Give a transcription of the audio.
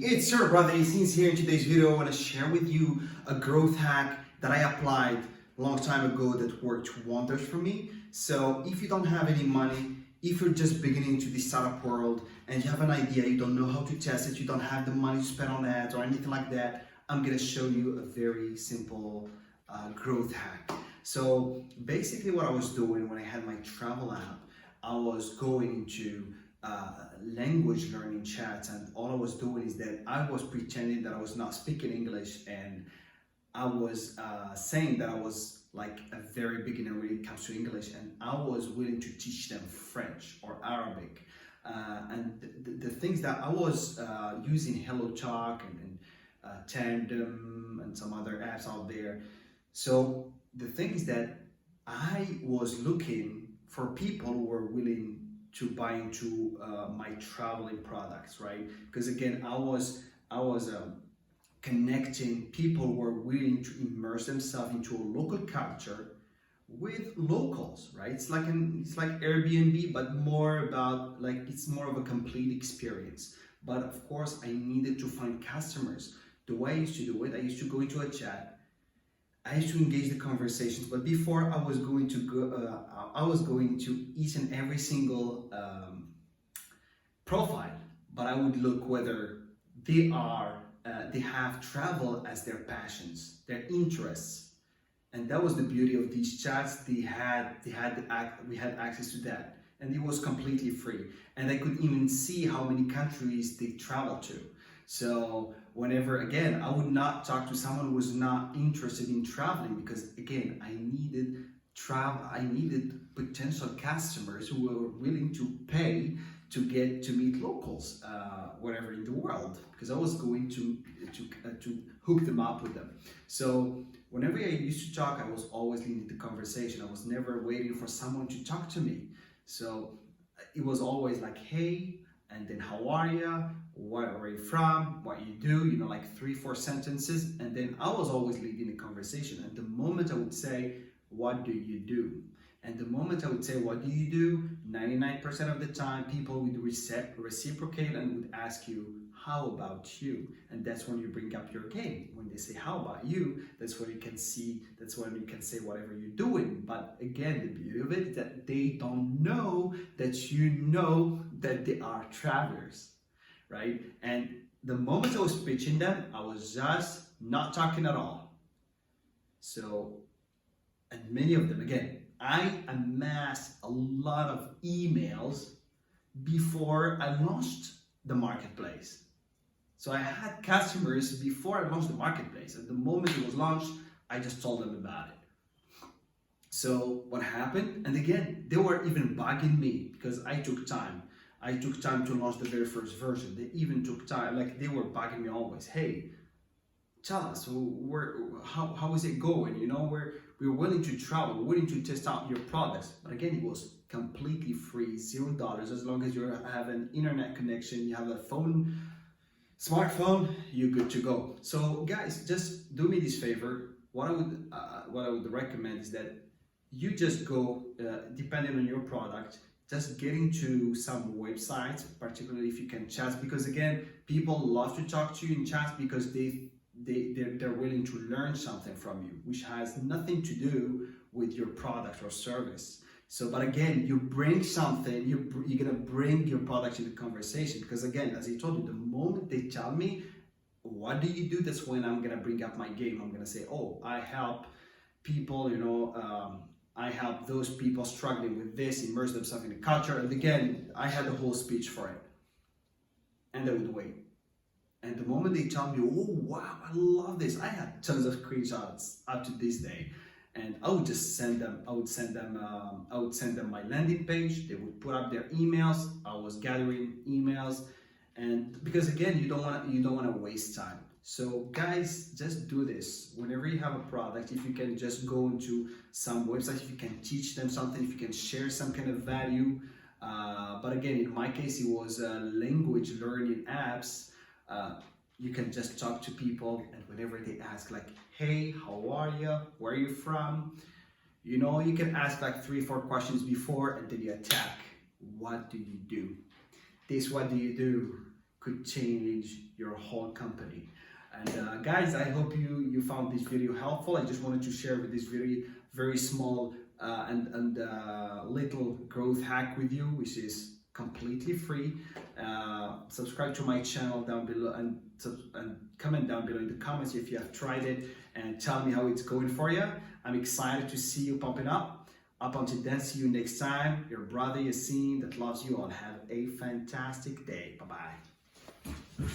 It's your brother Aziz here. In today's video, I want to share with you a growth hack that I applied a long time ago that worked wonders for me. So if you don't have any money, if you're just beginning to the startup world and you have an idea, you don't know how to test it, you don't have the money to spend on ads or anything like that, I'm going to show you a very simple growth hack. So basically what I was doing when I had my travel app, I was going into language learning chats, and all I was doing is that I was pretending that I was not speaking English, and I was saying that I was like a very beginner when it comes to English, and I was willing to teach them French or Arabic. And the things that I was using HelloTalk and Tandem and some other apps out there. So the thing is that I was looking for people who were willing to buy into my traveling products, right? Because again, I was connecting people who were willing to immerse themselves into a local culture with locals, right? It's like Airbnb, but more about it's more of a complete experience. But of course, I needed to find customers. The way I used to do it, I used to go into a chat. I used to engage the conversations, but before I was going to go, I was going to each and every single profile, but I would look whether they have travel as their passions, their interests, and that was the beauty of these chats. We had access to that, and it was completely free, and I could even see how many countries they travel to. So whenever, again, I would not talk to someone who was not interested in traveling, because again, I needed potential customers who were willing to pay to get to meet locals wherever in the world, because I was going to hook them up with them. So whenever I used to talk, I was always leading the conversation. I was never waiting for someone to talk to me. So it was always like, hey, and then how are you, where are you from, what you do, like 3-4 sentences, and then I was always leading the conversation. And the moment I would say, what do you do? And the moment I would say, what do you do, 99% of the time people would reciprocate and would ask you, how about you? And that's when you bring up your game. When they say, how about you? That's when you can see, that's when you can say whatever you're doing. But again, the beauty of it is that they don't know that you know that they are travelers, right? And the moment I was pitching them, I was just not talking at all. So, and many of them, again, I amassed a lot of emails before I launched the marketplace. So I had customers before I launched the marketplace. At the moment it was launched, I just told them about it. So what happened? And again, they were even bugging me because I took time. I took time to launch the very first version. They even took time, like they were bugging me always. Hey, tell us how is it going? We're willing to travel, we're willing to test out your products. But again, it was completely free, $0, as long as you have an internet connection, you have a smartphone, you're good to go. So guys, just do me this favor. What I would recommend is that you just go, depending on your product, just get into some websites, particularly if you can chat, because again, people love to talk to you in chats because they're willing to learn something from you, which has nothing to do with your product or service. So, but again, you bring something, you're gonna bring your product into conversation, because again, as I told you, the moment they tell me, what do you do? That's when I'm gonna bring up my game. I'm gonna say, oh, I help people, I help those people struggling with this, immerse themselves in the culture. And again, I had a whole speech for it. And I would wait. And the moment they tell me, oh wow, I love this, I had tons of screenshots up to this day, and I would just send them. I would send them my landing page. They would put up their emails. I was gathering emails, and because again, you don't want to waste time. So guys, just do this. Whenever you have a product, if you can just go into some website, if you can teach them something, if you can share some kind of value. But again, in my case, it was language learning apps. You can just talk to people, and whenever they ask like, hey, how are you? Where are you from? You can ask like 3-4 questions before, and then you attack. What do you do? What do you do? could change your whole company. And guys, I hope you found this video helpful. I just wanted to share with this very small and little growth hack with you, which is completely free. Subscribe to my channel down below and comment down below in the comments if you have tried it, and tell me how it's going for you. I'm excited to see you popping up. Up until then, see you next time. Your brother Yassine that loves you all. Have a fantastic day. Bye-bye.